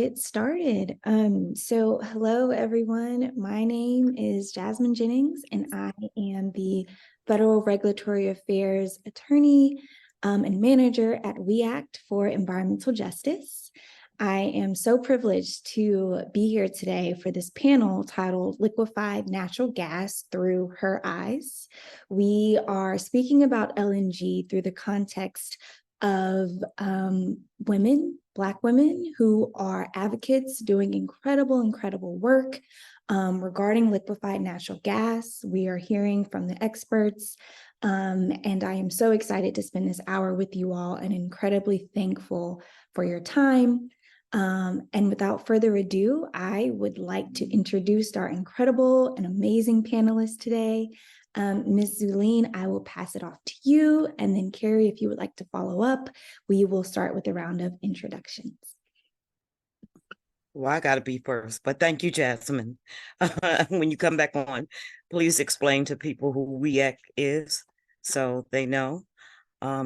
get started. So hello, everyone. My name is Jasmine Jennings, and I am the Federal Regulatory Affairs Attorney and Manager at We Act for Environmental Justice. I am so privileged to be here today for this panel titled Liquefied Natural Gas Through Her Eyes. We are speaking about LNG through the context of women, Black women who are advocates doing incredible work regarding liquefied natural gas. We are hearing from the experts, and I am so excited to spend this hour with you all and incredibly thankful for your time. And without further ado, I would like to introduce our incredible and amazing panelists today. Ms. Zulene, I will pass it off to you. And then Kari, if you would like to follow up, we will start with a round of introductions. Well, I got to be first, but thank you, Jasmine. When you come back on, please explain to people who WEAC is so they know. I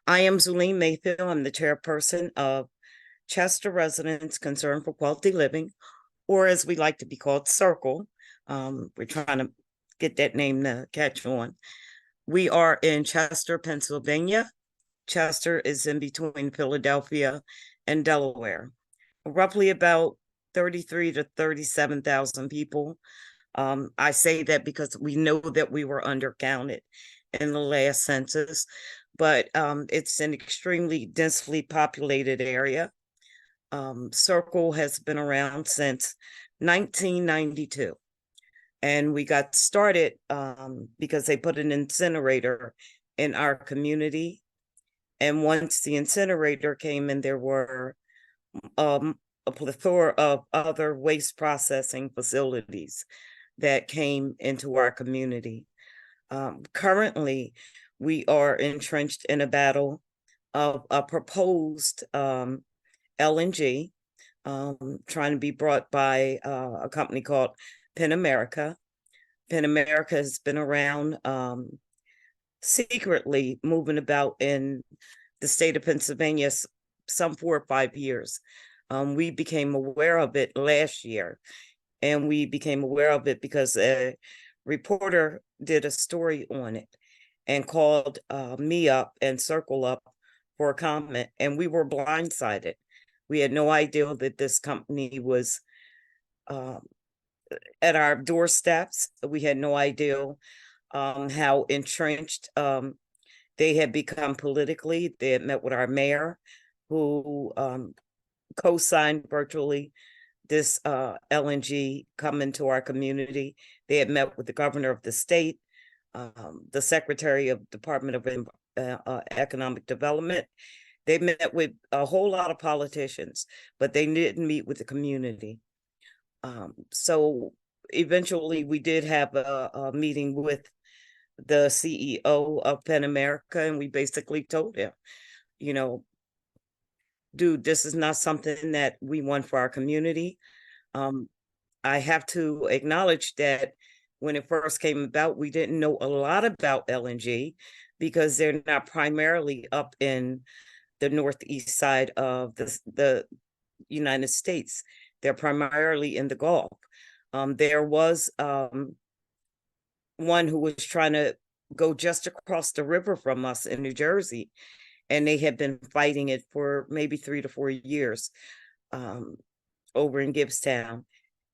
am Zulene Mayfield. I'm the chairperson of Chester Residents Concern for Quality Living, or as we like to be called, CIRCLE. We're trying to get that name to catch on. We are in Chester, Pennsylvania. Chester is in between Philadelphia and Delaware. Roughly about 33 to 37,000 people. I say that because we know that we were undercounted in the last census, but it's an extremely densely populated area. Circle has been around since 1992. And we got started because they put an incinerator in our community. And once the incinerator came in, there were a plethora of other waste processing facilities that came into our community. Currently, we are entrenched in a battle of a proposed LNG trying to be brought by a company called Penn America. Penn America has been around secretly moving about in the state of Pennsylvania some 4 or 5 years. We became aware of it last year, and we became aware of it because a reporter did a story on it and called me up and Circle up for a comment, and we were blindsided. We had no idea that this company was at our doorsteps. We had no idea how entrenched they had become politically. They had met with our mayor, who co-signed virtually this LNG coming to our community. They had met with the governor of the state, the secretary of Department of Economic Development. They met with a whole lot of politicians, but they didn't meet with the community. So eventually we did have a meeting with the CEO of Penn America, and we basically told him, you know, dude, this is not something that we want for our community. I have to acknowledge that when it first came about, we didn't know a lot about LNG because they're not primarily up in the northeast side of the United States. They're primarily in the Gulf. There was one who was trying to go just across the river from us in New Jersey, and they had been fighting it for maybe 3 to 4 years over in Gibbstown.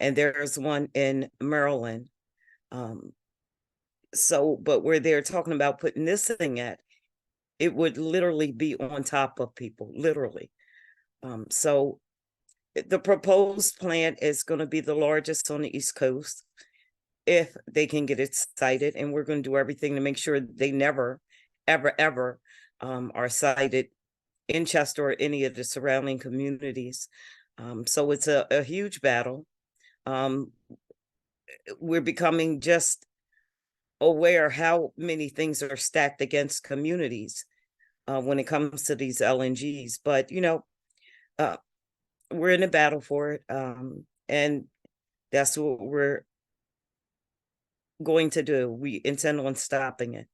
And there's one in Maryland. But where they're talking about putting this thing at, it would literally be on top of people, literally. So the proposed plant is going to be the largest on the East Coast if they can get it sited, and we're going to do everything to make sure they never, ever are sited in Chester or any of the surrounding communities. So it's a huge battle. We're becoming just aware how many things are stacked against communities when it comes to these LNGs. But, you know, we're in a battle for it. And that's what we're going to do. We intend on stopping it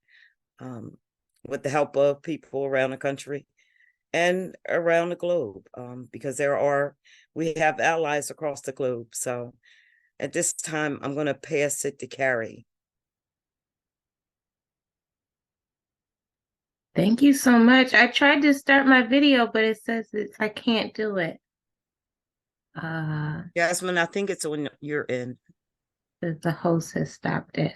with the help of people around the country and around the globe, because we have allies across the globe. So at this time, I'm going to pass it to Kari. Thank you so much. I tried to start my video, but it says I can't do it. Jasmine, I think it's on your end. The host has stopped it.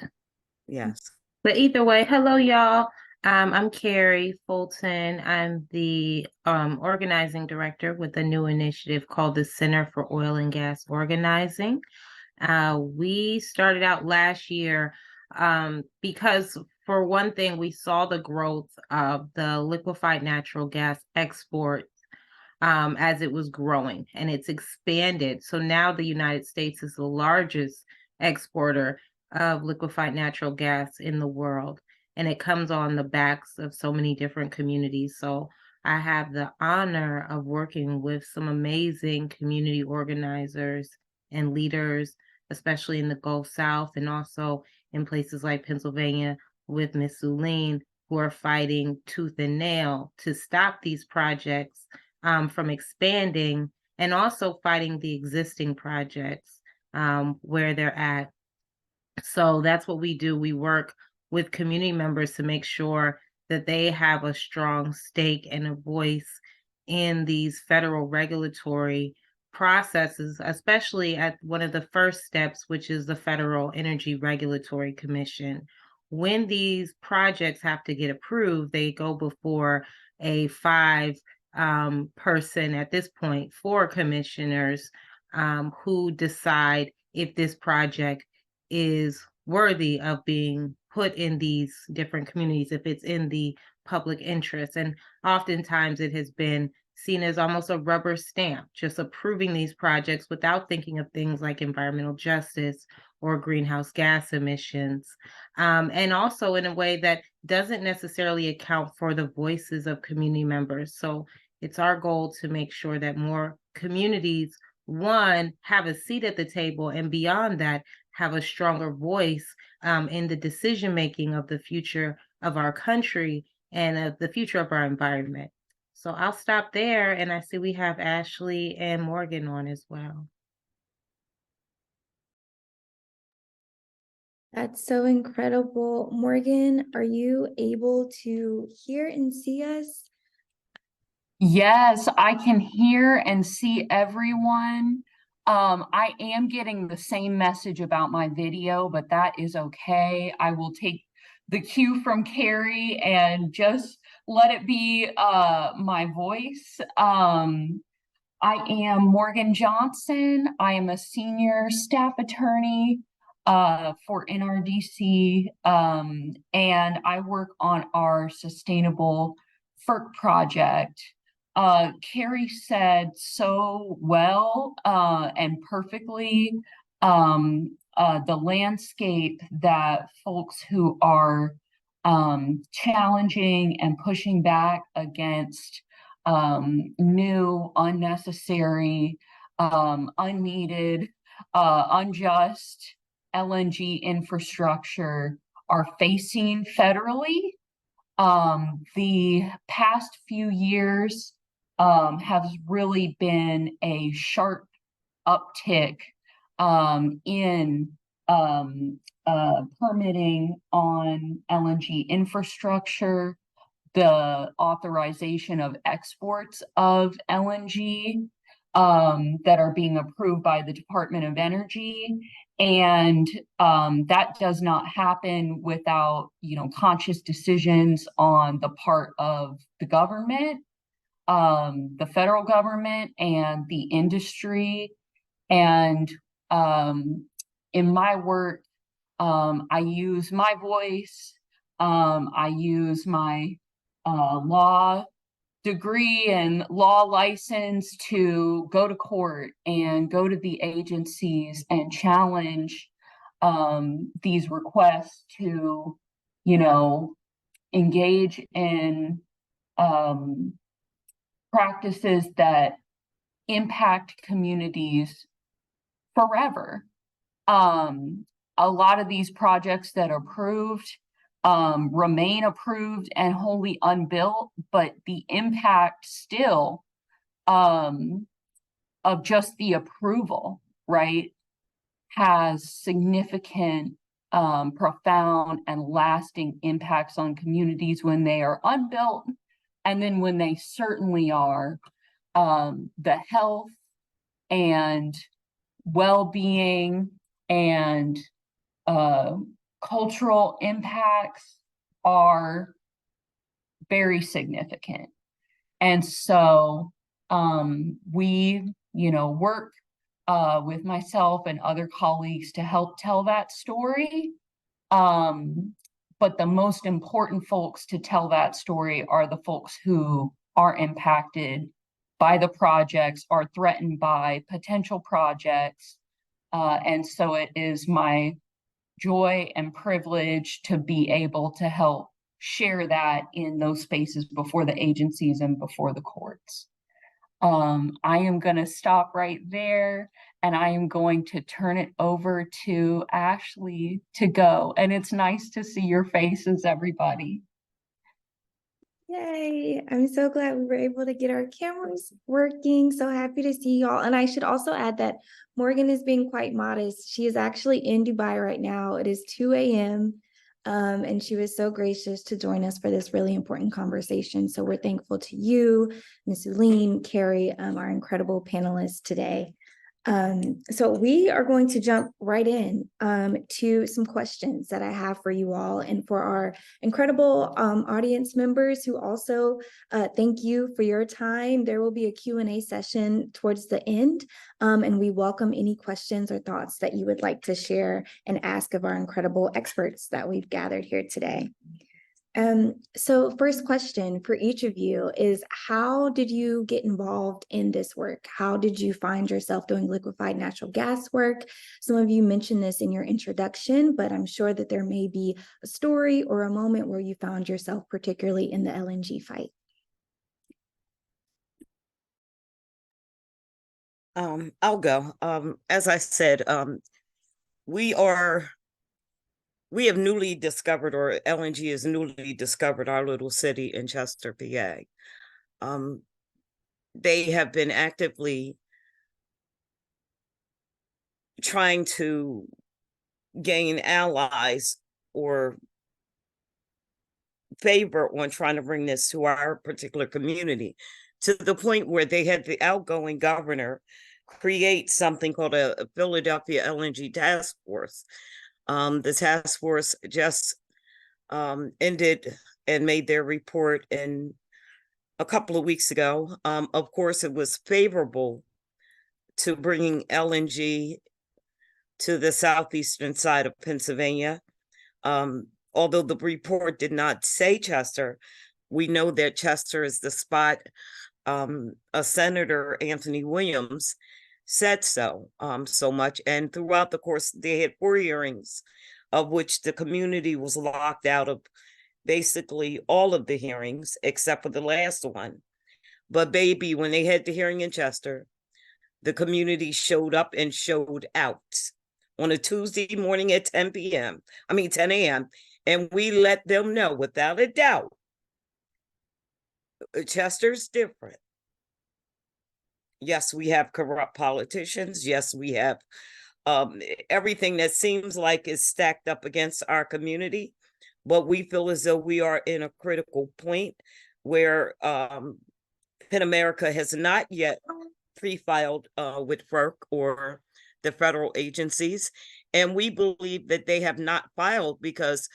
Yes. But either way, hello, y'all. I'm Kari Fulton. I'm the organizing director with a new initiative called the Center for Oil and Gas Organizing. We started out last year because, for one thing, we saw the growth of the liquefied natural gas export as it was growing, and it's expanded. So now the United States is the largest exporter of liquefied natural gas in the world, and it comes on the backs of so many different communities. So I have the honor of working with some amazing community organizers and leaders, especially in the Gulf South and also in places like Pennsylvania with Miss Zulene, who are fighting tooth and nail to stop these projects from expanding, and also fighting the existing projects where they're at. So that's what we do. We work with community members to make sure that they have a strong stake and a voice in these federal regulatory processes, especially at one of the first steps, which is the Federal Energy Regulatory Commission. When these projects have to get approved, they go before a person at this point, 4 commissioners who decide if this project is worthy of being put in these different communities, if it's in the public interest. And oftentimes it has been seen as almost a rubber stamp, just approving these projects without thinking of things like environmental justice or greenhouse gas emissions. And also in a way that doesn't necessarily account for the voices of community members. So it's our goal to make sure that more communities, one, have a seat at the table, and beyond that, have a stronger voice in the decision making of the future of our country and the future of our environment. So I'll stop there, and I see we have Ashley and Morgan on as well. That's so incredible. Morgan, are you able to hear and see us? Yes, I can hear and see everyone. I am getting the same message about my video, but that is okay. I will take the cue from Kari and just let it be my voice. I am Morgan Johnson. I am a senior staff attorney for NRDC, and I work on our sustainable FERC project. Kari said so well and perfectly the landscape that folks who are challenging and pushing back against new, unnecessary, unneeded, unjust LNG infrastructure are facing federally. The past few years have really been a sharp uptick in permitting on LNG infrastructure, the authorization of exports of LNG that are being approved by the Department of Energy. And that does not happen without, conscious decisions on the part of the government, the federal government, and the industry. And in my work, I use my voice, I use my law degree and law license to go to court and go to the agencies and challenge these requests to, engage in practices that impact communities forever. A lot of these projects that are approved remain approved and wholly unbuilt, but the impact still of just the approval, right, has significant, profound and lasting impacts on communities when they are unbuilt, and then when they certainly are, the health and well-being and cultural impacts are very significant. And so we, work with myself and other colleagues to help tell that story. But the most important folks to tell that story are the folks who are impacted by the projects, are threatened by potential projects. And so it is my joy and privilege to be able to help share that in those spaces before the agencies and before the courts. I am going to stop right there, and I am going to turn it over to Ashley to go. And it's nice to see your faces, everybody. Yay. I'm so glad we were able to get our cameras working. So happy to see y'all. And I should also add that Morgan is being quite modest. She is actually in Dubai right now. It is 2 a.m. And she was so gracious to join us for this really important conversation. So we're thankful to you, Ms. Zulene, Kari, our incredible panelists today. So we are going to jump right in to some questions that I have for you all, and for our incredible audience members who also thank you for your time. There will be a Q&A session towards the end, and we welcome any questions or thoughts that you would like to share and ask of our incredible experts that we've gathered here today. So first question for each of you is, how did you get involved in this work? How did you find yourself doing liquefied natural gas work? Some of you mentioned this in your introduction, but I'm sure that there may be a story or a moment where you found yourself particularly in the LNG fight. I'll go. As I said, we have newly discovered, or LNG has newly discovered, our little city in Chester, PA. They have been actively trying to gain allies or favor on trying to bring this to our particular community, to the point where they had the outgoing governor create something called a Philadelphia LNG task force. The task force just ended and made their report in a couple of weeks ago. Of course, it was favorable to bringing LNG to the southeastern side of Pennsylvania. Although the report did not say Chester, we know that Chester is the spot. A Senator, Anthony Williams, said so much. And throughout the course, they had 4 hearings, of which the community was locked out of basically all of the hearings, except for the last one. But baby, when they had the hearing in Chester, the community showed up and showed out on a Tuesday morning at 10 a.m. And we let them know without a doubt, Chester's different. Yes, we have corrupt politicians. Yes, we have everything that seems like is stacked up against our community. But we feel as though we are in a critical point where Penn America has not yet pre-filed with FERC or the federal agencies. And we believe that they have not filed because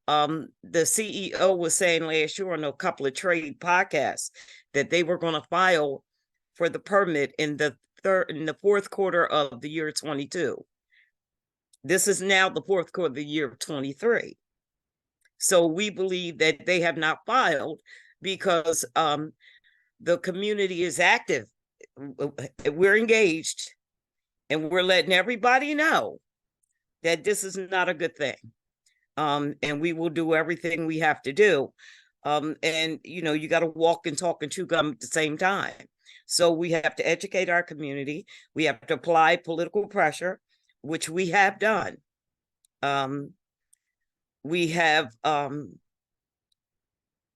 the CEO was saying last year on a couple of trade podcasts that they were going to file for the permit in the fourth quarter of the year 22. This is now the fourth quarter of the year 23. So we believe that they have not filed because the community is active. We're engaged, and we're letting everybody know that this is not a good thing. And we will do everything we have to do. And, you got to walk and talk and chew gum at the same time. So we have to educate our community. We have to apply political pressure, which we have done. we have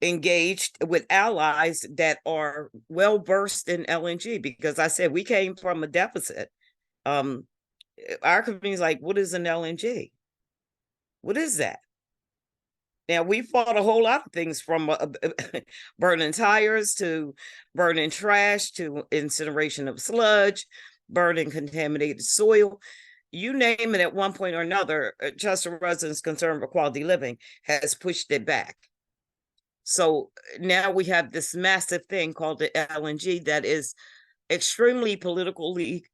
engaged with allies that are well versed in LNG, because I said we came from a deficit. Our community's like, what is an LNG? What is that? Now, we fought a whole lot of things, from burning tires to burning trash to incineration of sludge, burning contaminated soil. You name it, at one point or another, Chester residents concerned for quality living has pushed it back. So now we have this massive thing called the LNG that is extremely politically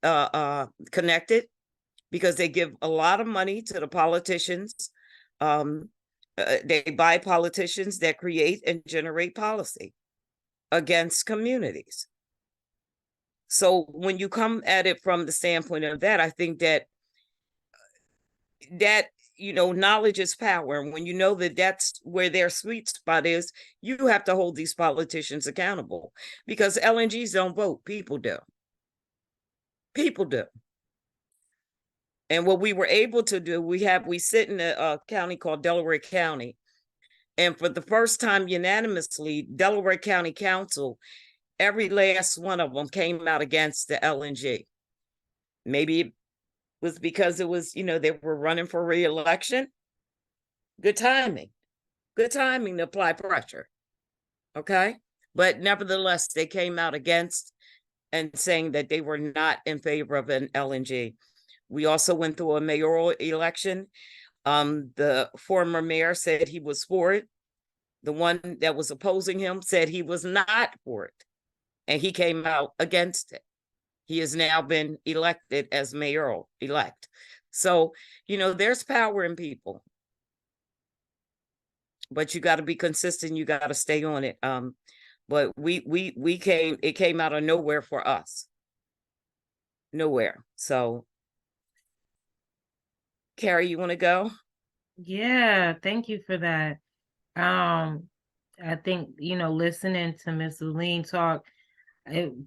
connected, because they give a lot of money to the politicians. They buy politicians that create and generate policy against communities. So when you come at it from the standpoint of that, I think that knowledge is power. And when you know that that's where their sweet spot is, you have to hold these politicians accountable, because LNGs don't vote, people do. People do. And what we were able to do, we sit in a county called Delaware County. And for the first time unanimously, Delaware County Council, every last one of them came out against the LNG. Maybe it was because it was, they were running for re-election. Good timing to apply pressure. Okay. But nevertheless, they came out against and saying that they were not in favor of an LNG. We also went through a mayoral election. The former mayor said he was for it. The one that was opposing him said he was not for it, and he came out against it. He has now been elected as mayoral elect. So, there's power in people, but you got to be consistent. You got to stay on it. But it came out of nowhere for us. Nowhere. So, Kari, you want to go? Yeah, thank you for that. I think, listening to Ms. Zulene talk,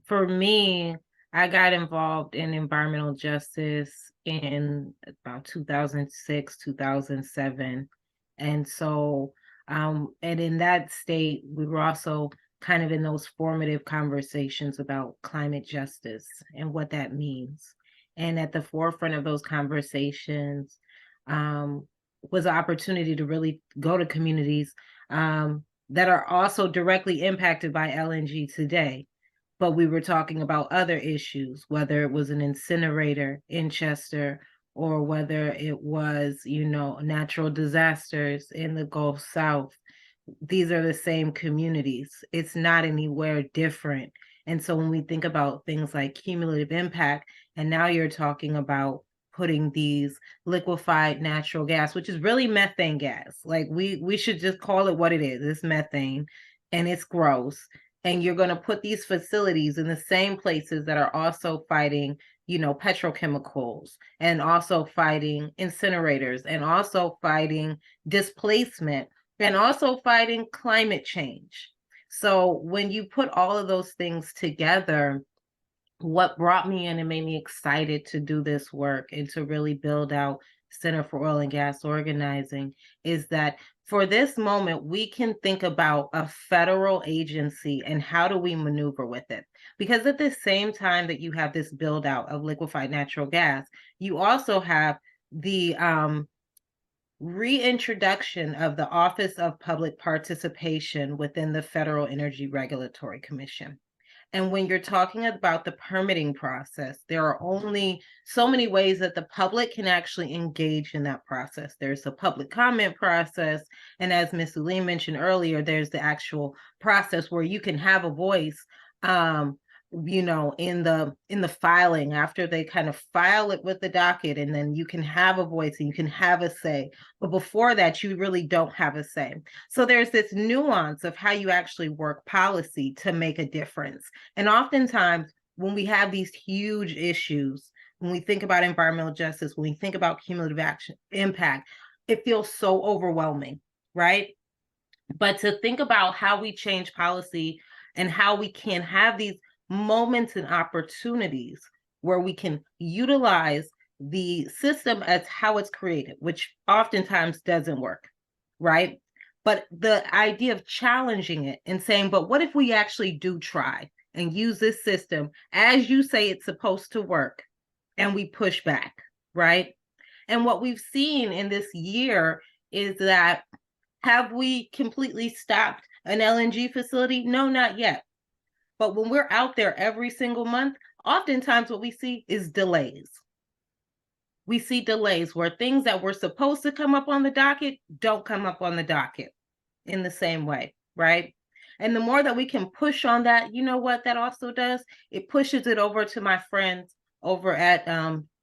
for me, I got involved in environmental justice in about 2006, 2007. And so, and in that state, we were also kind of in those formative conversations about climate justice and what that means. And at the forefront of those conversations was an opportunity to really go to communities that are also directly impacted by LNG today. But we were talking about other issues, whether it was an incinerator in Chester, or whether it was, natural disasters in the Gulf South. These are the same communities. It's not anywhere different. And so when we think about things like cumulative impact, and now you're talking about putting these liquefied natural gas, which is really methane gas. Like we should just call it what it is. It's methane, and it's gross. And you're going to put these facilities in the same places that are also fighting, petrochemicals, and also fighting incinerators, and also fighting displacement, and also fighting climate change. So when you put all of those things together, what brought me in and made me excited to do this work and to really build out Center for Oil and Gas Organizing is that for this moment, we can think about a federal agency and how do we maneuver with it? Because at the same time that you have this build out of liquefied natural gas, you also have the reintroduction of the Office of Public Participation within the Federal Energy Regulatory Commission. And when you're talking about the permitting process, there are only so many ways that the public can actually engage in that process. There's a public comment process. And as Ms. Zulene mentioned earlier, there's the actual process where you can have a voice, in the filing, after they kind of file it with the docket, and then you can have a voice and you can have a say. But before that, you really don't have a say. So there's this nuance of how you actually work policy to make a difference. And oftentimes when we have these huge issues, when we think about environmental justice, when we think about cumulative action impact, it feels so overwhelming, right? But to think about how we change policy and how we can have these moments and opportunities where we can utilize the system as how it's created, which oftentimes doesn't work, right? But the idea of challenging it and saying, but what if we actually do try and use this system as you say it's supposed to work, and we push back, right? And what we've seen in this year is that, have we completely stopped an LNG facility? No, not yet. But when we're out there every single month, oftentimes what we see is delays. We see delays where things that were supposed to come up on the docket don't come up on the docket in the same way, right? And the more that we can push on that, you know what that also does? It pushes it over to my friends over at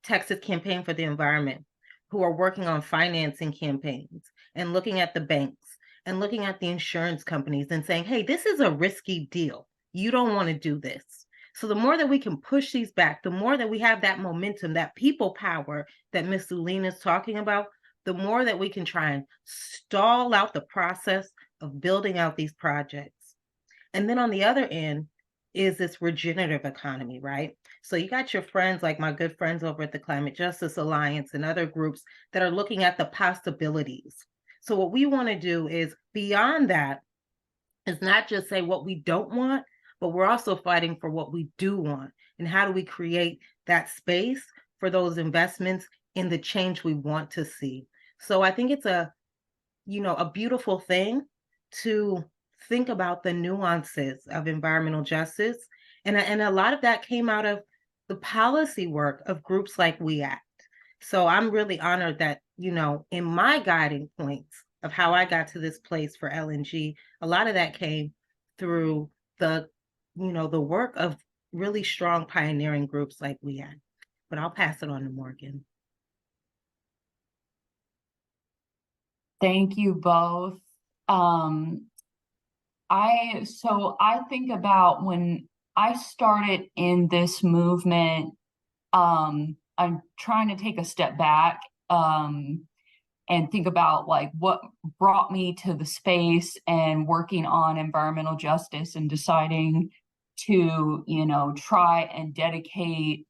Texas Campaign for the Environment, who are working on financing campaigns and looking at the banks and looking at the insurance companies and saying, hey, this is a risky deal. You don't want to do this. So the more that we can push these back, the more that we have that momentum, that people power that Ms. Zulene is talking about, the more that we can try and stall out the process of building out these projects. And then on the other end is this regenerative economy, right? So you got your friends, like my good friends over at the Climate Justice Alliance and other groups that are looking at the possibilities. So what we want to do is, beyond that, is not just say what we don't want, but we're also fighting for what we do want. And how do we create that space for those investments in the change we want to see? So I think it's a beautiful thing to think about the nuances of environmental justice. And a lot of that came out of the policy work of groups like We Act. So I'm really honored that, in my guiding points of how I got to this place for LNG, a lot of that came through the work of really strong pioneering groups like We Act. But I'll pass it on to Morgan. Thank you both. I think about when I started in this movement, I'm trying to take a step back and think about like what brought me to the space and working on environmental justice and deciding to, try and dedicate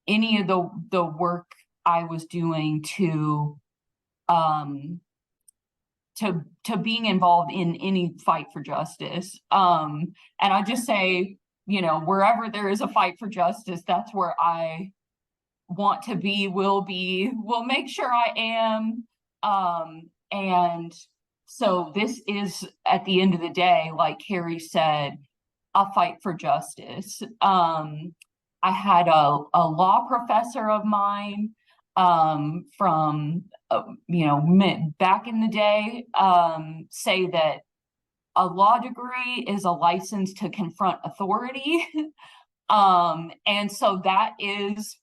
any of the work I was doing to being involved in any fight for justice. And I just say, wherever there is a fight for justice, that's where I want to be, will make sure I am. And so this is, at the end of the day, like Kari said, a fight for justice. I had a law professor of mine from back in the day say that a law degree is a license to confront authority. And so that is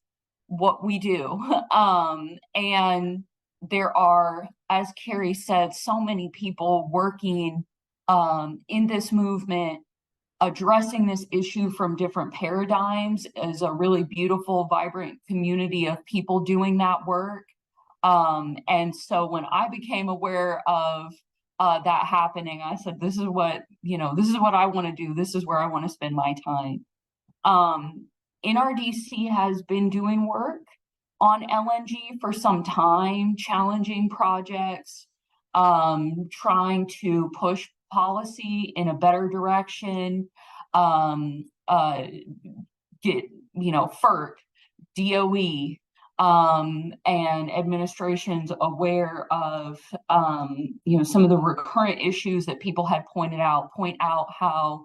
what we do. And there are, as Kari said, so many people working in this movement, addressing this issue from different paradigms. Is a really beautiful, vibrant community of people doing that work. And so when I became aware of that happening, I said, this is what I want to do. This is where I want to spend my time. NRDC has been doing work on LNG for some time, challenging projects, trying to push policy in a better direction, get, FERC, DOE, and administrations aware of, some of the recurrent issues that people had point out how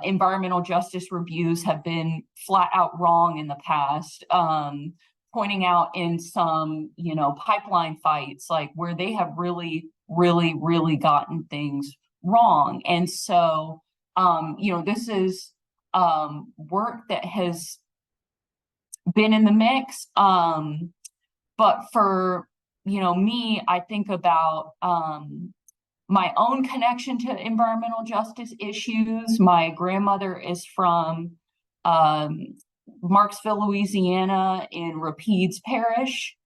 environmental justice reviews have been flat out wrong in the past, pointing out in some, pipeline fights, like where they have really, really, really gotten things wrong. And so, this is work that has been in the mix. But for, me, I think about my own connection to environmental justice issues. My grandmother is from Marksville, Louisiana, in Rapides Parish.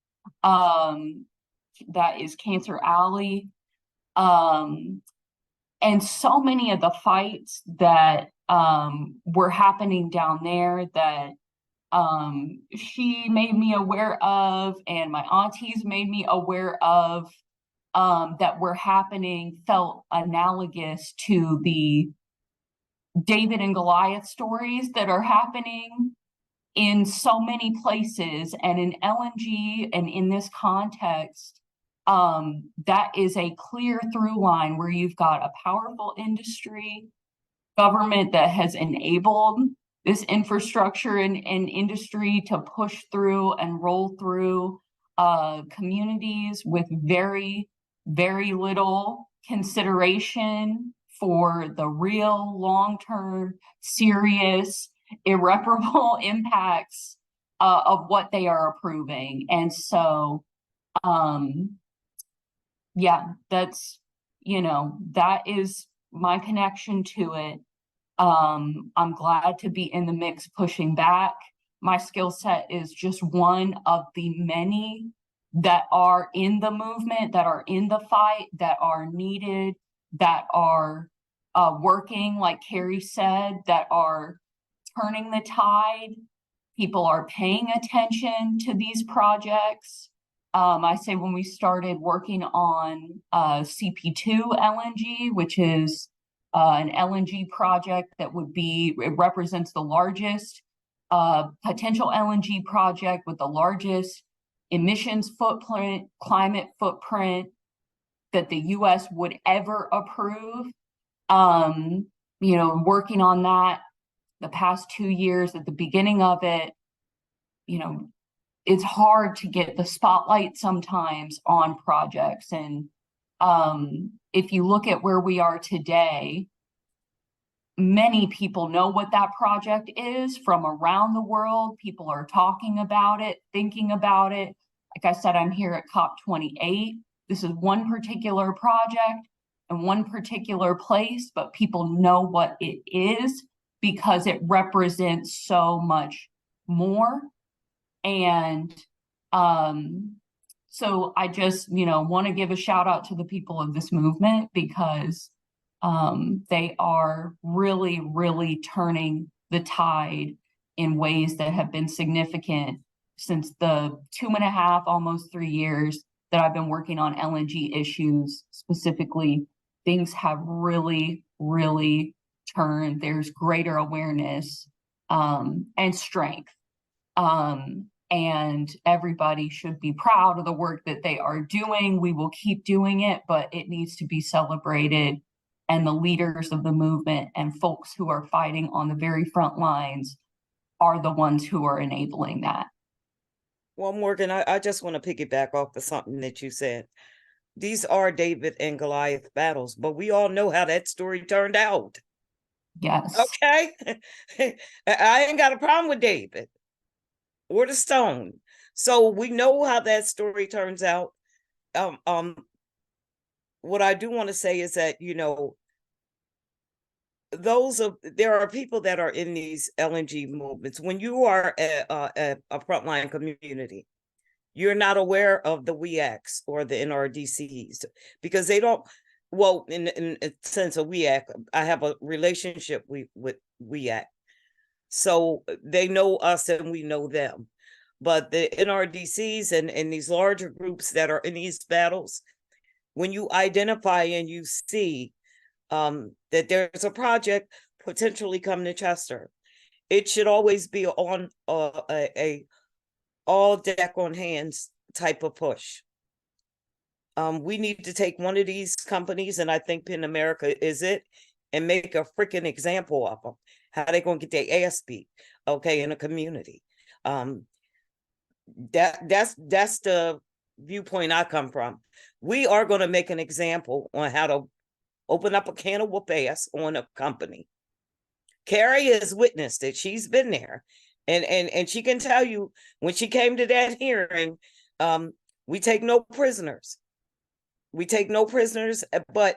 That is Cancer Alley. And so many of the fights that were happening down there that she made me aware of, and my aunties made me aware of, that were happening felt analogous to the David and Goliath stories that are happening in so many places. And in LNG and in this context, that is a clear through line where you've got a powerful industry, government that has enabled this infrastructure and industry to push through and roll through communities with very, very little consideration for the real long-term, serious, irreparable impacts of what they are approving. And so, yeah, that's, that is my connection to it. I'm glad to be in the mix pushing back. My skill set is just one of the many that are in the movement, that are in the fight, that are needed, that are working, like Kari said, that are turning the tide. People are paying attention to these projects. I say when we started working on CP2 LNG, which is an LNG project that would be, it represents the largest potential LNG project with the largest emissions footprint, climate footprint that the US would ever approve. Working on that the past 2 years at the beginning of it, it's hard to get the spotlight sometimes on projects. And if you look at where we are today, many people know what that project is from around the world. People are talking about it, thinking about it. Like I said, I'm here at COP28. This is one particular project in one particular place, but people know what it is because it represents so much more. And so I just, want to give a shout out to the people of this movement because they are really, really turning the tide in ways that have been significant since the 2.5, almost 3 years that I've been working on LNG issues specifically. Things have really, really turned. There's greater awareness and strength. And everybody should be proud of the work that they are doing. We will keep doing it, but it needs to be celebrated. And the leaders of the movement and folks who are fighting on the very front lines are the ones who are enabling that. Well, Morgan, I just want to piggyback off of something that you said. These are David and Goliath battles, but we all know how that story turned out. Yes. Okay. I ain't got a problem with David or the stone. So we know how that story turns out. What I do want to say is that, there are people that are in these LNG movements. When you are a frontline community, you're not aware of the WEACs or the NRDCs because they don't. Well, in a sense of WEAC, I have a relationship with WEAC, so they know us and we know them. But the NRDCs and these larger groups that are in these battles, when you identify and you see that there's a project potentially coming to Chester, it should always be on a all deck on hands type of push. We need to take one of these companies, and I think Penn America is it, and make a freaking example of them. How they gonna get their ass beat, okay, in a community? That's the viewpoint I come from. We are going to make an example on how to open up a can of whoop ass on a company. Kari has witnessed it. She's been there. And she can tell you when she came to that hearing, we take no prisoners. We take no prisoners, but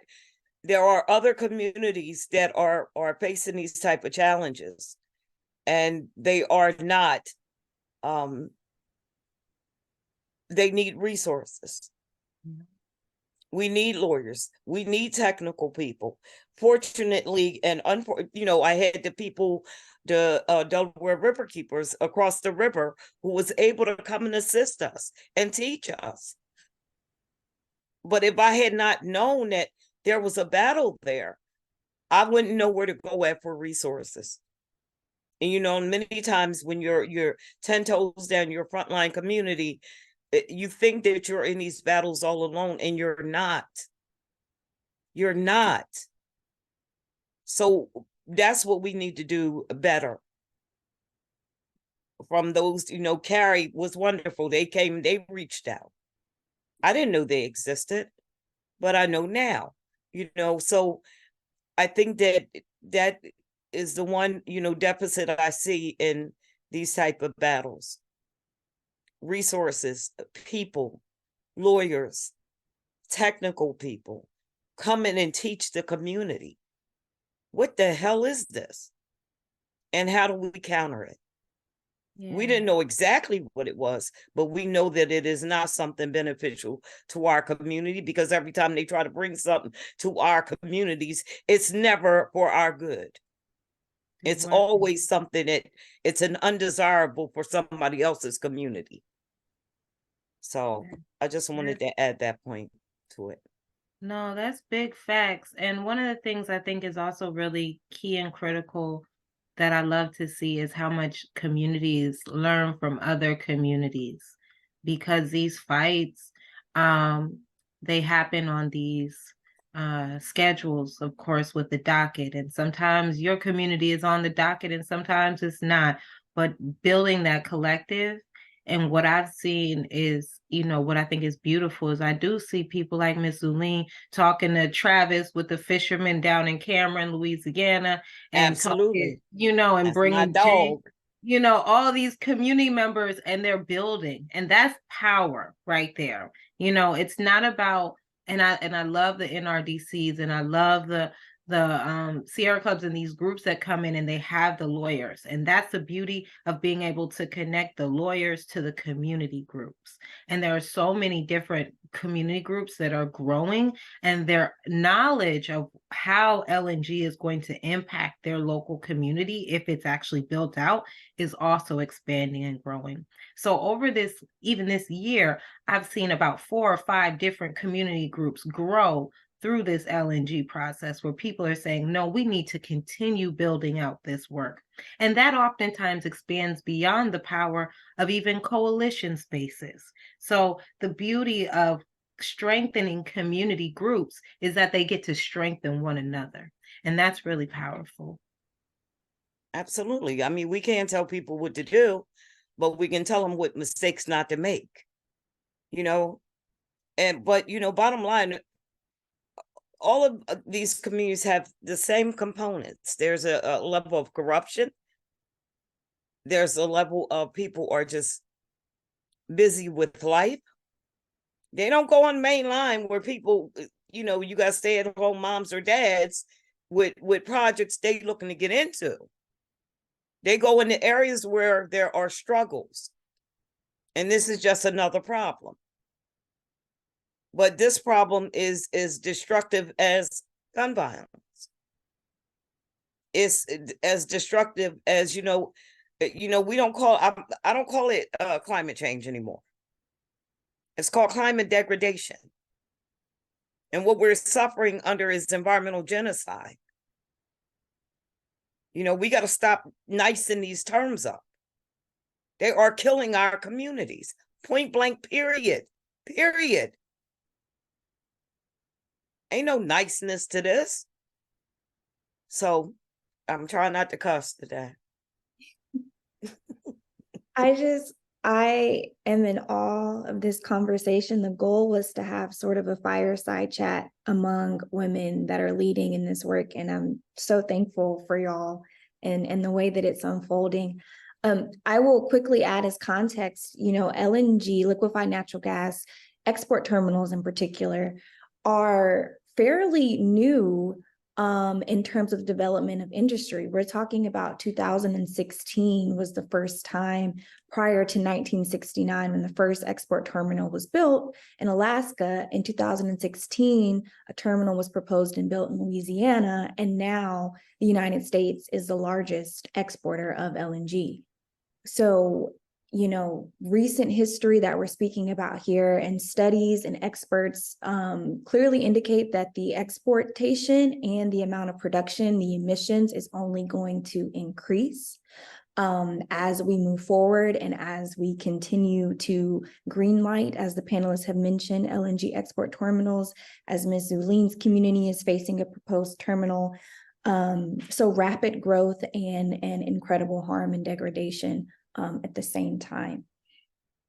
there are other communities that are facing these type of challenges, and they are not, they need resources. We need lawyers. We need technical people. Fortunately, and I had the people, the Delaware River Keepers across the river who was able to come and assist us and teach us. But if I had not known that there was a battle there, I wouldn't know where to go at for resources. And you know, many times when you're 10 toes down your frontline community, you think that you're in these battles all alone, and you're not. You're not. So that's what we need to do better. From those, you know, Kari was wonderful. They came, they reached out. I didn't know they existed, but I know now, you know. So I think that that is the one, you know, deficit I see in these type of battles. Resources, people, lawyers, technical people come in and teach the community. What the hell is this? And how do we counter it? We didn't know exactly what it was, but we know that it is not something beneficial to our community, because every time they try to bring something to our communities, it's never for our good. It's always something that it's an undesirable for somebody else's community. So I just wanted to add that point to it. No, that's big facts. And one of the things I think is also really key and critical that I love to see is how much communities learn from other communities, because these fights, they happen on these schedules, of course, with the docket. And sometimes your community is on the docket and sometimes it's not. But building that collective, and what I've seen is, you know, what I think is beautiful is I do see people like Miss Zulene talking to Travis with the fishermen down in Cameron, Louisiana, and Absolutely. talking, you know, and That's my bringing dog. you know, all these community members, and they're building, and that's power right there. You know, it's not about, and I love the NRDCs, and I love the Sierra clubs and these groups that come in and they have the lawyers, and that's the beauty of being able to connect the lawyers to the community groups. And there are so many different community groups that are growing, and their knowledge of how LNG is going to impact their local community, if it's actually built out, is also expanding and growing. So over this, even this year, I've seen about 4 or 5 different community groups grow through this LNG process, where people are saying, no, we need to continue building out this work. And that oftentimes expands beyond the power of even coalition spaces. So the beauty of strengthening community groups is that they get to strengthen one another. And that's really powerful. Absolutely. I mean, we can't tell people what to do, but we can tell them what mistakes not to make, you know. But, you know, bottom line, all of these communities have the same components. There's a level of corruption. There's a level of people are just busy with life. They don't go on main line where people, you know, you got stay-at-home moms or dads with projects they looking to get into. They go into areas where there are struggles. And this is just another problem. But this problem is destructive as gun violence. It's as destructive as, you know, we don't call, I don't call it climate change anymore. It's called climate degradation. And what we're suffering under is environmental genocide. You know, we got to stop nicing these terms up. They are killing our communities. Point blank, period. Period. Ain't no niceness to this. So I'm trying not to cuss today. I am in awe of this conversation. The goal was to have sort of a fireside chat among women that are leading in this work. And I'm so thankful for y'all and the way that it's unfolding. I will quickly add as context, you know, LNG, liquefied natural gas, export terminals in particular, are fairly new in terms of development of industry. We're talking about 2016 was the first time prior to 1969 when the first export terminal was built in Alaska. In 2016, a terminal was proposed and built in Louisiana, and now the United States is the largest exporter of LNG. So, recent history that we're speaking about here, and studies and experts clearly indicate that the exportation and the amount of production, the emissions, is only going to increase as we move forward and as we continue to greenlight, as the panelists have mentioned, LNG export terminals, as Ms. Zulene's community is facing a proposed terminal. So rapid growth and incredible harm and degradation at the same time.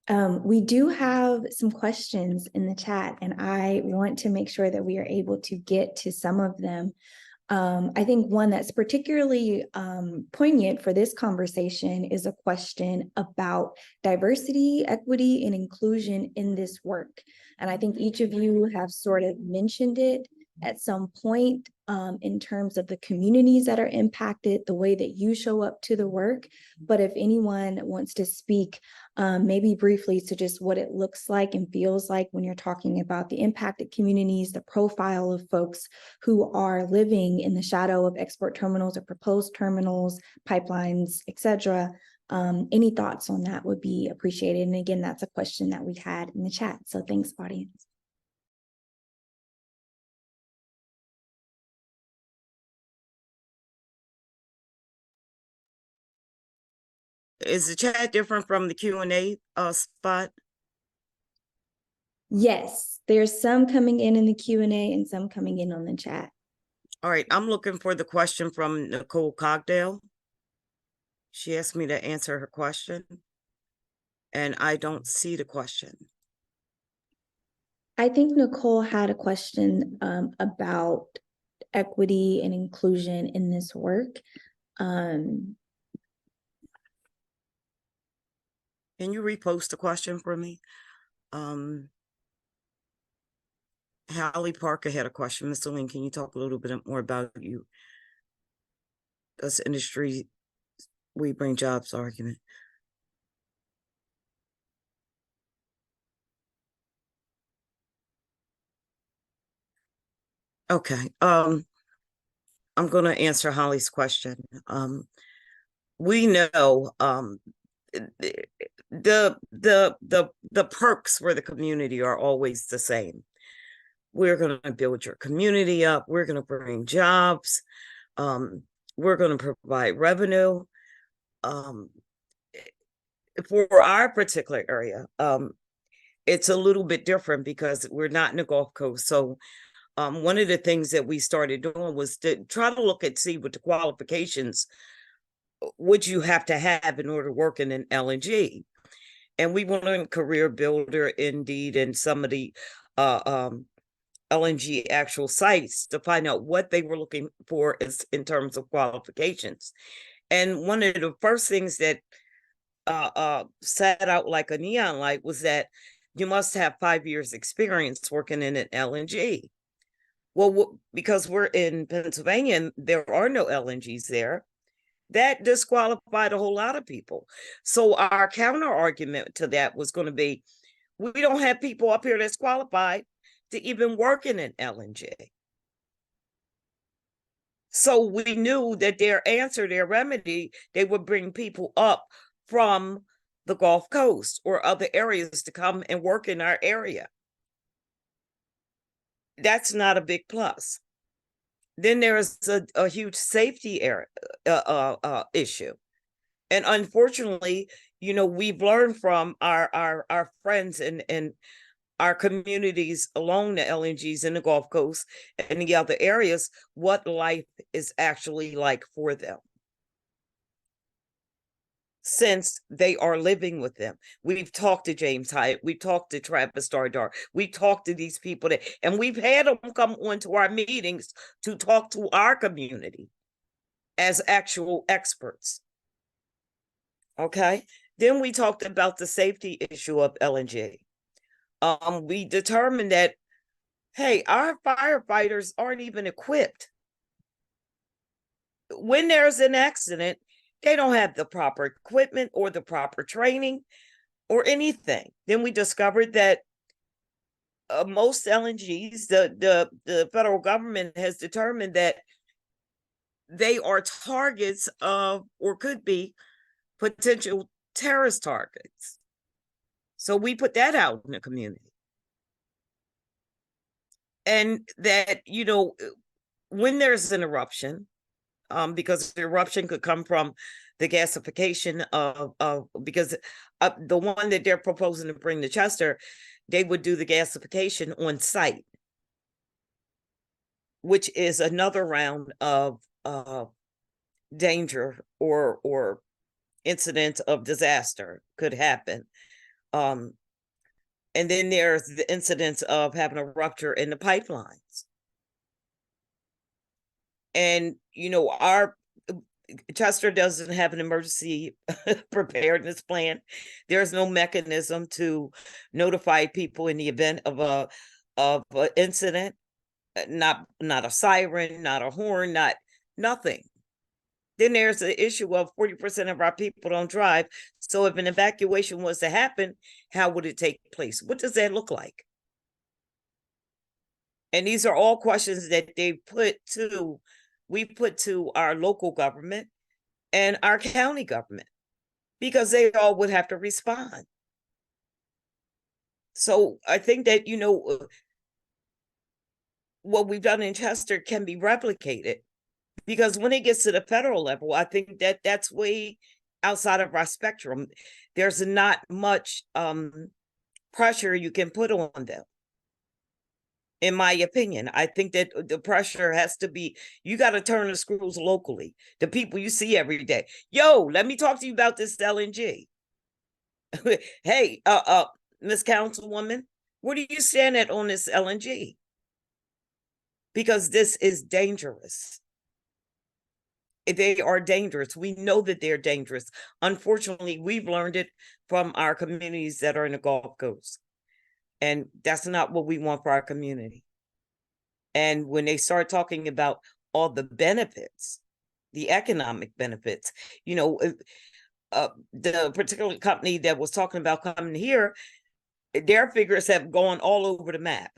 We do have some questions in the chat, and I want to make sure that we are able to get to some of them. I think one that's particularly poignant for this conversation is a question about diversity, equity, and inclusion in this work. And I think each of you have sort of mentioned it at some point in terms of the communities that are impacted, the way that you show up to the work. But if anyone wants to speak maybe briefly to just what it looks like and feels like when you're talking about the impacted communities, the profile of folks who are living in the shadow of export terminals or proposed terminals, pipelines, etc. Any thoughts on that would be appreciated. And again, that's a question that we had in the chat. So thanks, audience. Is the chat different from the Q&A spot? Yes, there's some coming in the Q&A and some coming in on the chat. All right, I'm looking for the question from Nicole Cogdale. She asked me to answer her question, and I don't see the question. I think Nicole had a question about equity and inclusion in this work. Can you repost the question for me? Hallie Parker had a question. Mr. Lynn, can you talk a little bit more about you? Does industry, we bring jobs argument? Okay. I'm going to answer Holly's question. We know the perks for the community are always the same. We're going to build your community up. We're going to bring jobs. We're going to provide revenue. For our particular area, it's a little bit different because we're not in the Gulf Coast. So one of the things that we started doing was to try to look at, see what the qualifications would you have to have in order to work in an LNG. And we went on Career Builder, Indeed, and some of the LNG actual sites to find out what they were looking for in terms of qualifications. And one of the first things that set out like a neon light was that you must have 5 years experience working in an LNG. Well, because we're in Pennsylvania and there are no LNGs there, that disqualified a whole lot of people. So our counter argument to that was going to be, we don't have people up here that's qualified to even work in an LNG. So we knew that their answer, their remedy, they would bring people up from the Gulf Coast or other areas to come and work in our area. That's not a big plus. Then there is a huge safety issue. And unfortunately, we've learned from our friends and our communities along the LNGs in the Gulf Coast and the other areas, what life is actually like for them, since they are living with them. We've talked to James Hyatt, we talked to Travis Dardar, we talked to these people and we've had them come onto our meetings to talk to our community as actual experts. Okay, then we talked about the safety issue of LNG. We determined that, hey, our firefighters aren't even equipped. When there's an accident, they don't have the proper equipment or the proper training or anything. Then we discovered that most LNGs, the federal government has determined that they are targets of, or could be, potential terrorist targets. So we put that out in the community. And that, you know, when there's an eruption, because the eruption could come from the gasification of because the one that they're proposing to bring to Chester, they would do the gasification on site, which is another round of danger or incident of disaster could happen. And then there's the incidents of having a rupture in the pipelines. And, you know, our Chester doesn't have an emergency preparedness plan. There's no mechanism to notify people in the event of an incident. Not a siren, not a horn, nothing. Then there's the issue of 40% of our people don't drive. So if an evacuation was to happen, how would it take place? What does that look like? And these are all questions that we put to our local government and our county government, because they all would have to respond. So I think that, you know, what we've done in Chester can be replicated, because when it gets to the federal level, I think that that's way outside of our spectrum. There's not much pressure you can put on them. In my opinion, I think that the pressure has to be, you got to turn the screws locally. The people you see every day. Yo, let me talk to you about this LNG. Hey, Miss Councilwoman, where do you stand at on this LNG? Because this is dangerous. They are dangerous. We know that they're dangerous. Unfortunately, we've learned it from our communities that are in the Gulf Coast. And that's not what we want for our community. And when they start talking about all the benefits, the economic benefits, you know, the particular company that was talking about coming here, their figures have gone all over the map.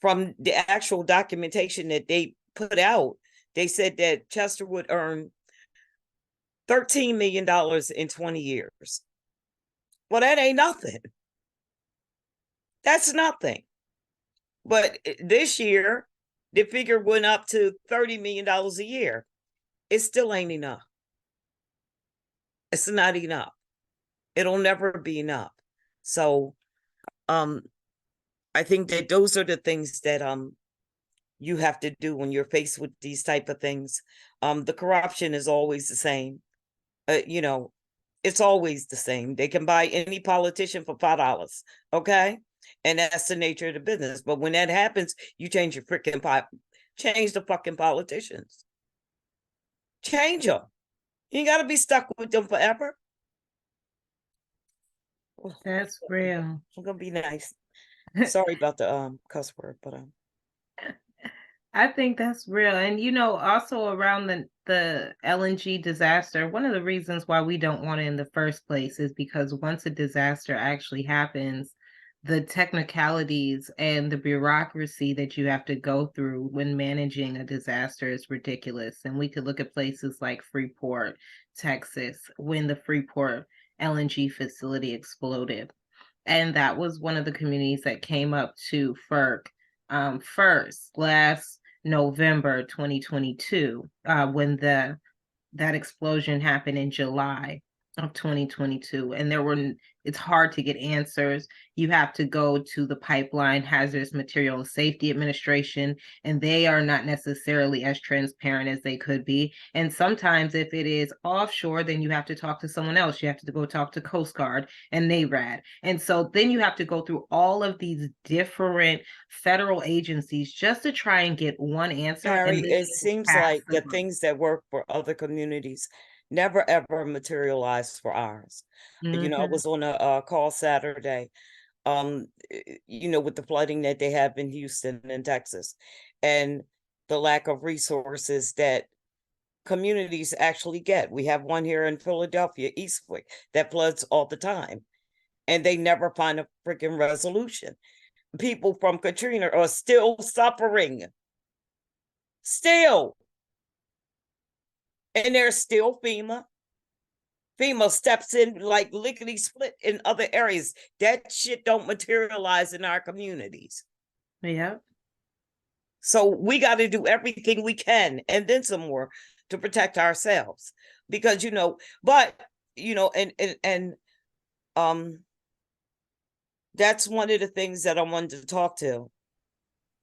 From the actual documentation that they put out, they said that Chester would earn $13 million in 20 years. Well, that ain't nothing. That's nothing. But this year, the figure went up to $30 million a year. It still ain't enough. It's not enough. It'll never be enough. So I think that those are the things that you have to do when you're faced with these type of things. The corruption is always the same. You know, it's always the same. They can buy any politician for $5, okay? And that's the nature of the business. But when that happens, you change your freaking change the fucking politicians. Change them. You ain't got to be stuck with them forever. That's real. I'm gonna be nice. Sorry about the cuss word, but I think that's real. And you know, also around the LNG disaster, one of the reasons why we don't want it in the first place is because once a disaster actually happens, the technicalities and the bureaucracy that you have to go through when managing a disaster is ridiculous. And we could look at places like Freeport, Texas, when the Freeport LNG facility exploded. And that was one of the communities that came up to FERC first last November 2022, when that explosion happened in July of 2022. And it's hard to get answers. You have to go to the Pipeline Hazardous Material Safety Administration, and they are not necessarily as transparent as they could be. And sometimes if it is offshore, then you have to talk to someone else. You have to go talk to Coast Guard and NARAD. And so then you have to go through all of these different federal agencies just to try and get one answer. Kari, and it seems like the things that work for other communities never ever materialized for ours. You know, I was on a call Saturday, you know, with the flooding that they have in Houston and Texas, and the lack of resources that communities actually get. We have one here in Philadelphia, Eastwick, that floods all the time, and they never find a freaking resolution. People from Katrina are still suffering. Still. And there's still FEMA. FEMA steps in like lickety split in other areas. That shit don't materialize in our communities. Yeah. So we got to do everything we can and then some more to protect ourselves. Because, but, and that's one of the things that I wanted to talk to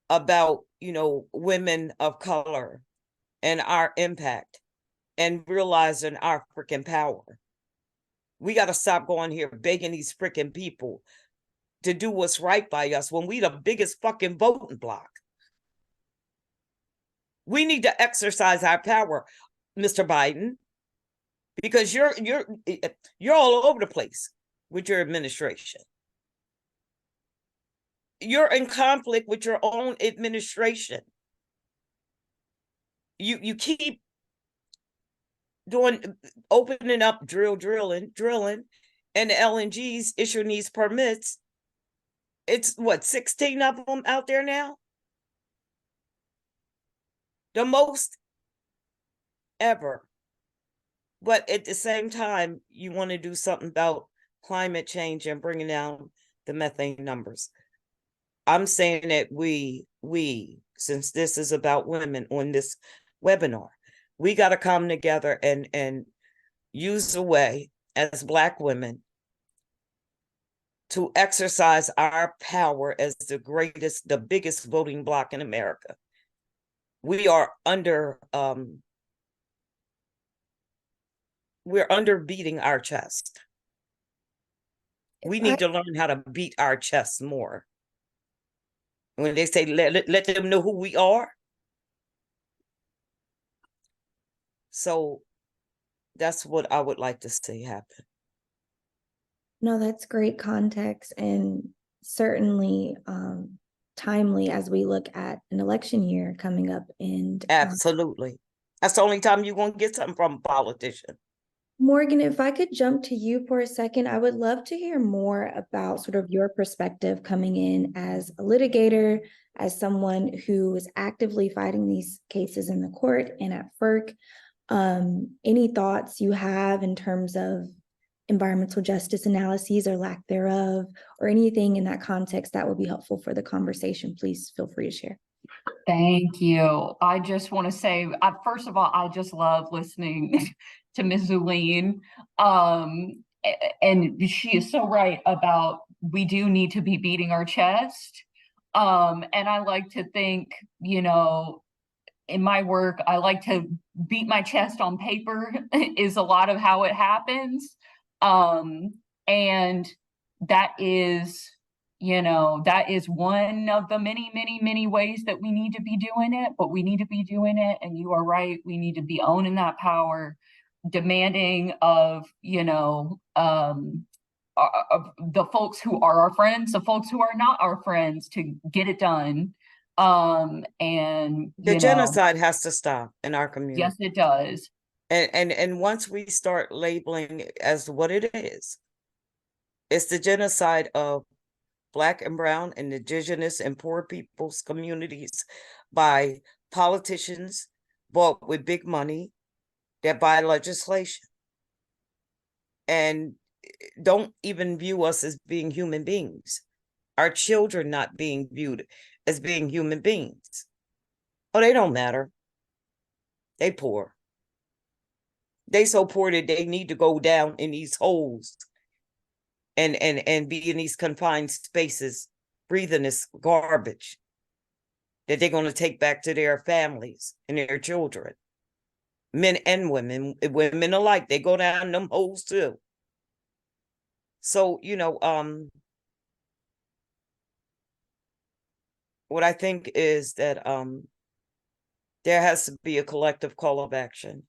about, women of color and our impact and realizing our freaking power. We got to stop going here begging these freaking people to do what's right by us when we the biggest fucking voting bloc. We need to exercise our power, Mr. Biden, because you're all over the place with your administration. You're in conflict with your own administration. You keep opening up drilling, and the LNGs issuing these permits. It's what, 16 of them out there now? The most ever. But at the same time, you want to do something about climate change and bringing down the methane numbers. I'm saying that we, since this is about women on this webinar, we got to come together and use the way as Black women to exercise our power as the biggest voting bloc in America. We are we're under beating our chest. We need to learn how to beat our chest more. When they say, let them know who we are. So that's what I would like to see happen. No, that's great context and certainly timely as we look at an election year coming up. And absolutely. That's the only time you're going to get something from a politician. Morgan, if I could jump to you for a second, I would love to hear more about sort of your perspective coming in as a litigator, as someone who is actively fighting these cases in the court and at FERC. Any thoughts you have in terms of environmental justice analyses or lack thereof, or anything in that context that would be helpful for the conversation, please feel free to share. Thank you. I just want to say, first of all, I just love listening to Ms. Zulene. And she is so right about we do need to be beating our chest. And I like to think, in my work, I like to beat my chest on paper is a lot of how it happens. And that is, that is one of the many, many, many ways that we need to be doing it, but we need to be doing it. And you are right. We need to be owning that power, demanding of, the folks who are our friends, the folks who are not our friends to get it done. And the genocide has to stop in our community. Yes, it does. And once we start labeling it as what it is, it's the genocide of Black and brown and indigenous and poor people's communities by politicians bought with big money that buy legislation and don't even view us as being human beings. Our children not being viewed as being human beings. Oh, they don't matter. They poor. They so poor that they need to go down in these holes and be in these confined spaces, breathing this garbage that they're going to take back to their families and their children. Men and women alike, they go down them holes too. So, what I think is that there has to be a collective call of action.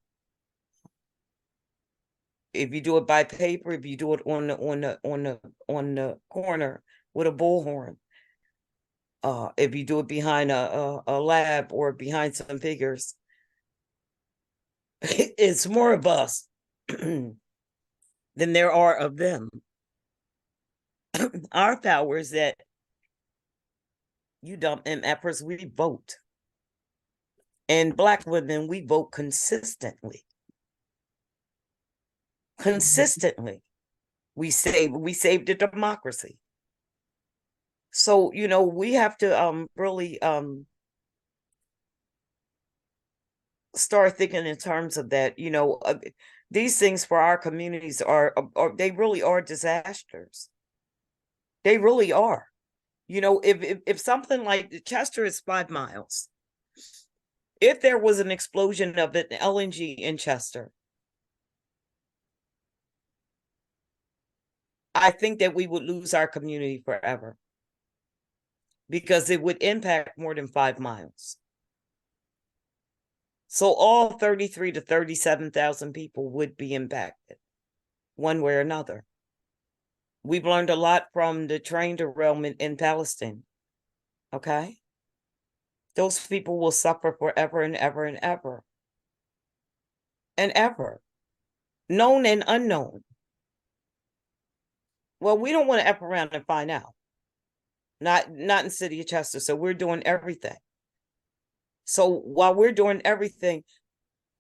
If you do it by paper, if you do it on the corner with a bullhorn, if you do it behind a lab or behind some figures, it's more of us than there are of them. Our power is that you dump in efforts, we vote. And Black women, we vote consistently. consistently. We saved the democracy. So, you know, we have to really start thinking in terms of that. You know, these things for our communities are they really are disasters. They really are. You know, if something like Chester is 5 miles, if there was an explosion of an LNG in Chester, I think that we would lose our community forever, because it would impact more than 5 miles. So all 33 to 37,000 people would be impacted one way or another. We've learned a lot from the train derailment in Palestine. Okay? Those people will suffer forever and ever and ever. And ever. Known and unknown. Well, we don't want to F around and find out. Not in the city of Chester. So we're doing everything. So while we're doing everything,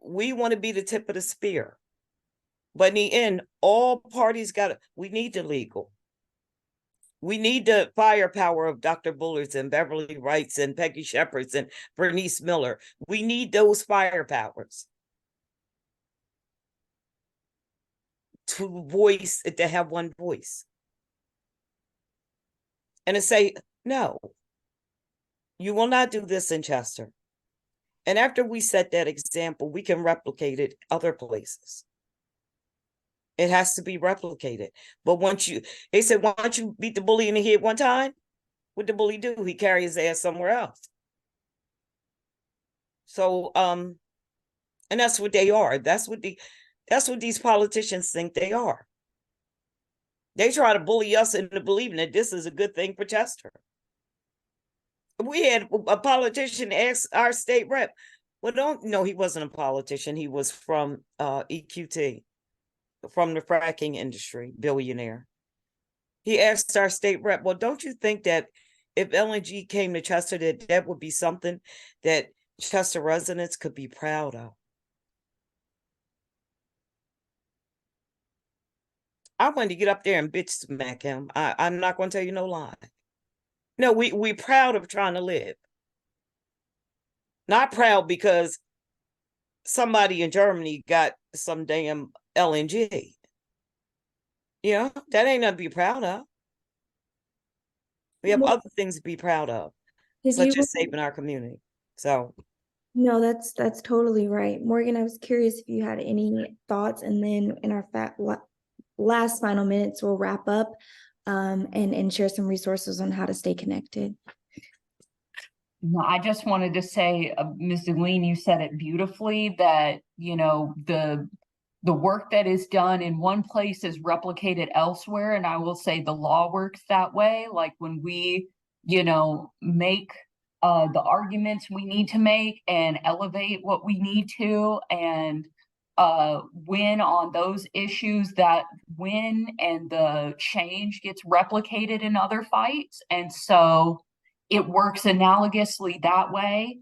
we want to be the tip of the spear. But in the end, all parties we need the legal. We need the firepower of Dr. Bullards and Beverly Wrights and Peggy Shepherds and Bernice Miller. We need those firepowers to have one voice. And to say, no, you will not do this in Chester. And after we set that example, we can replicate it other places. It has to be replicated. But they said, once you beat the bully in the head one time, what the bully do? He carry his ass somewhere else. So, and that's what they are. That's what these politicians think they are. They try to bully us into believing that this is a good thing for Chester. We had a politician ask our state rep, no, he wasn't a politician. He was from EQT. From the fracking industry, billionaire. He asked our state rep, well, don't you think that if LNG came to Chester, that would be something that Chester residents could be proud of? I wanted to get up there and bitch smack him. I'm not going to tell you no lie. No, we proud of trying to live. Not proud because somebody in Germany got some damn LNG. You know, that ain't nothing to be proud of. We have other things to be proud of, such as saving our community. So no, that's totally right. Morgan, I was curious if you had any thoughts, and then in our last final minutes, we'll wrap up and share some resources on how to stay connected. No, I just wanted to say, Ms. Zulene, you said it beautifully, that, you know, the work that is done in one place is replicated elsewhere. And I will say the law works that way. Like when we, you know, make the arguments we need to make and elevate what we need to, and win on those issues, that win and the change gets replicated in other fights. And so it works analogously that way.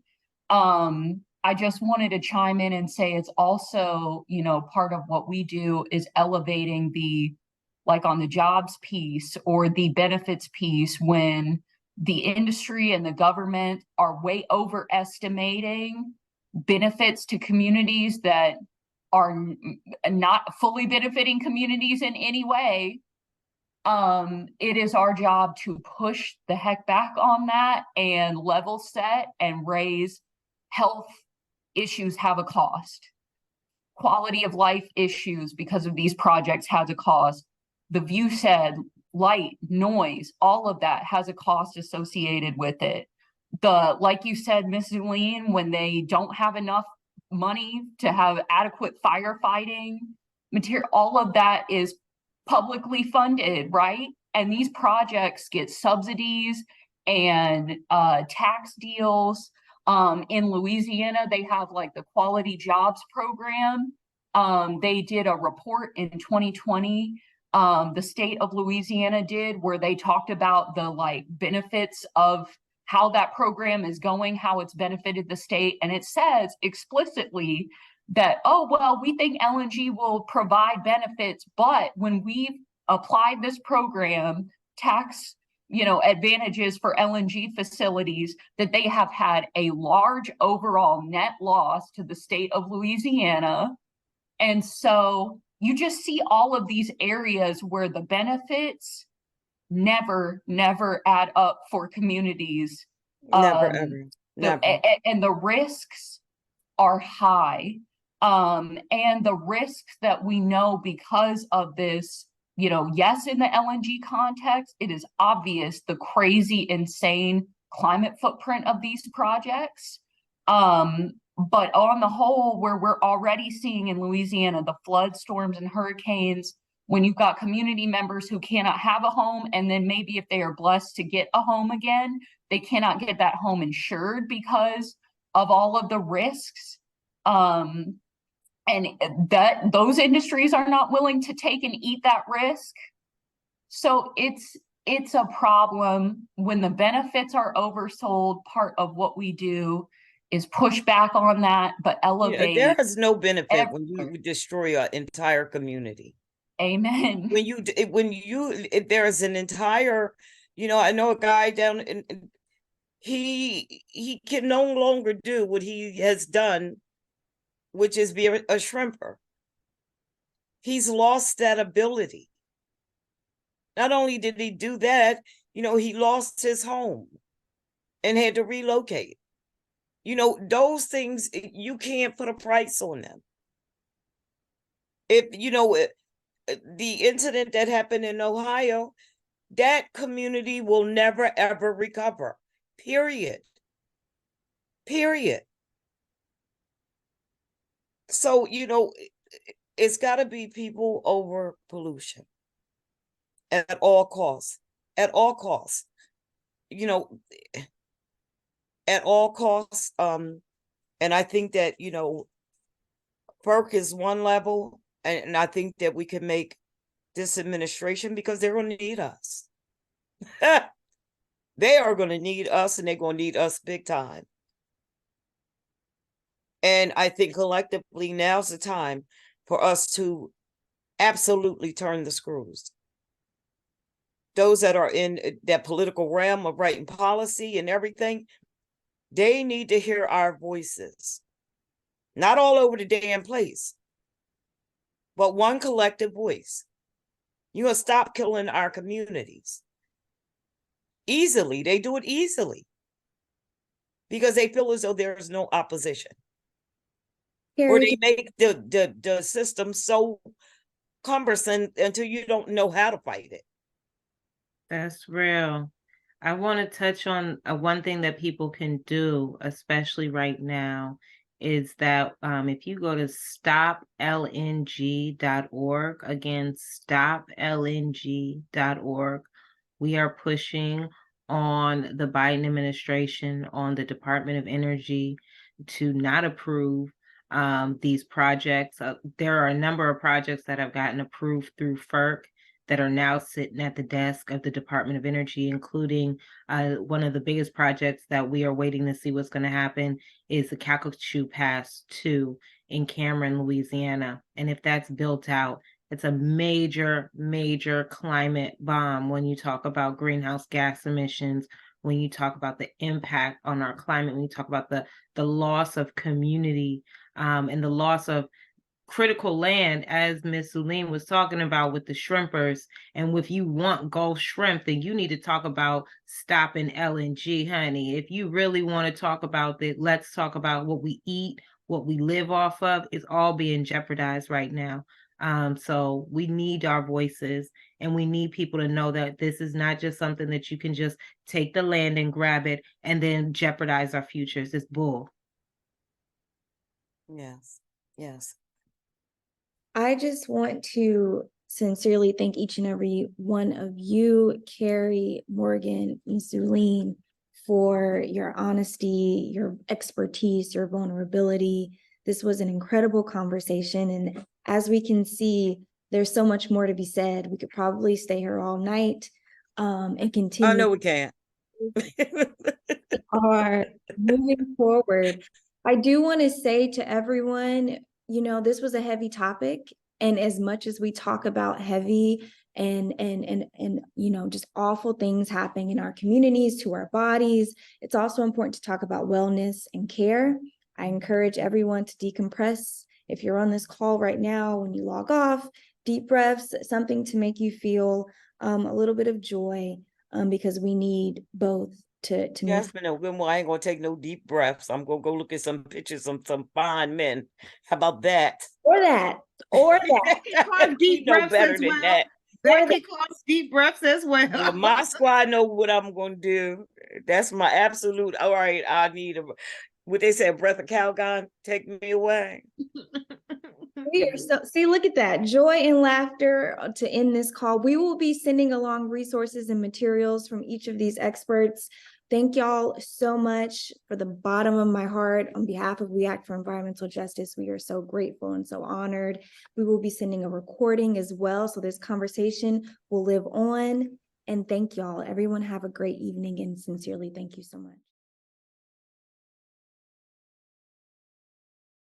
I just wanted to chime in and say it's also, you know, part of what we do is elevating like on the jobs piece or the benefits piece, when the industry and the government are way overestimating benefits to communities that are not fully benefiting communities in any way. It is our job to push the heck back on that and level set and raise health issues have a cost. Quality of life issues because of these projects has a cost. The view shed, light, noise, all of that has a cost associated with it. Like you said, Ms. Zulene, when they don't have enough money to have adequate firefighting material, all of that is publicly funded, right? And these projects get subsidies and tax deals. In Louisiana, they have like the Quality Jobs Program. They did a report in 2020, the state of Louisiana did, where they talked about the like benefits of how that program is going, how it's benefited the state. And it says explicitly that, oh, well, we think LNG will provide benefits, but when we've applied this program, tax, advantages for LNG facilities, that they have had a large overall net loss to the state of Louisiana. And so you just see all of these areas where the benefits never add up for communities. Never, ever, never. And the risks are high. And the risks that we know because of this, yes, in the LNG context, it is obvious the crazy, insane climate footprint of these projects. But on the whole, where we're already seeing in Louisiana, the flood, storms, and hurricanes, when you've got community members who cannot have a home, and then maybe if they are blessed to get a home again, they cannot get that home insured because of all of the risks. And that those industries are not willing to take and eat that risk. So it's a problem when the benefits are oversold. Part of what we do is push back on that, but elevate. There is no benefit when you destroy an entire community. Amen. If there is an entire, I know a guy down in, he can no longer do what he has done, which is be a shrimper. He's lost that ability. Not only did he do that, he lost his home and had to relocate. Those things, you can't put a price on them. If, the incident that happened in Ohio, that community will never, ever recover. Period. So, it's got to be people over pollution at all costs. At all costs. At all costs. And I think that, FERC is one level, and I think that we can make this administration, because they're going to need us. They are going to need us, and they're going to need us big time. And I think collectively now's the time for us to absolutely turn the screws. Those that are in that political realm of writing policy and everything, they need to hear our voices. Not all over the damn place, but one collective voice. You're going to stop killing our communities. Easily. They do it easily. Because they feel as though there's no opposition. Or they make the system so cumbersome until you don't know how to fight it. That's real. I want to touch on one thing that people can do, especially right now, is that if you go to stoplng.org, again, stoplng.org, we are pushing on the Biden administration, on the Department of Energy, to not approve these projects. There are a number of projects that have gotten approved through FERC that are now sitting at the desk of the Department of Energy, including one of the biggest projects that we are waiting to see what's going to happen is the Calcasieu Pass 2 in Cameron, Louisiana. And if that's built out, it's a major, major climate bomb when you talk about greenhouse gas emissions, when you talk about the impact on our climate, when you talk about the loss of community and the loss of critical land, as Ms. Zulene was talking about with the shrimpers. And if you want Gulf shrimp, then you need to talk about stopping LNG, honey. If you really want to talk about that, let's talk about what we eat, what we live off of. Is all being jeopardized right now. So we need our voices, and we need people to know that this is not just something that you can just take the land and grab it and then jeopardize our futures. It's bull. Yes. I just want to sincerely thank each and every one of you, Kari, Morgan, and Zulene, for your honesty, your expertise, your vulnerability. This was an incredible conversation. And as we can see, there's so much more to be said. We could probably stay here all night and continue. I know we can't. Are moving forward. I do want to say to everyone, you know, this was a heavy topic. And as much as we talk about heavy and you know, just awful things happening in our communities, to our bodies, it's also important to talk about wellness and care. I encourage everyone to decompress. If you're on this call right now, when you log off, deep breaths, something to make you feel a little bit of joy, because we need both to move. Jasmine, I ain't gonna take no deep breaths. I'm gonna go look at some pictures of some fine men. How about that? Or that. You know better than that. That can cause deep breaths as well. Well, my squad know what I'm gonna do. That's my absolute. All right, I need what they say, a breath of Calgon. Take me away. We are so, see, look at that, joy and laughter to end this call. We will be sending along resources and materials from each of these experts. Thank y'all so much. For the bottom of my heart, on behalf of We Act for Environmental Justice, we are so grateful and so honored. We will be sending a recording as well, so this conversation will live on. And thank y'all. Everyone have a great evening, and sincerely, thank you so much.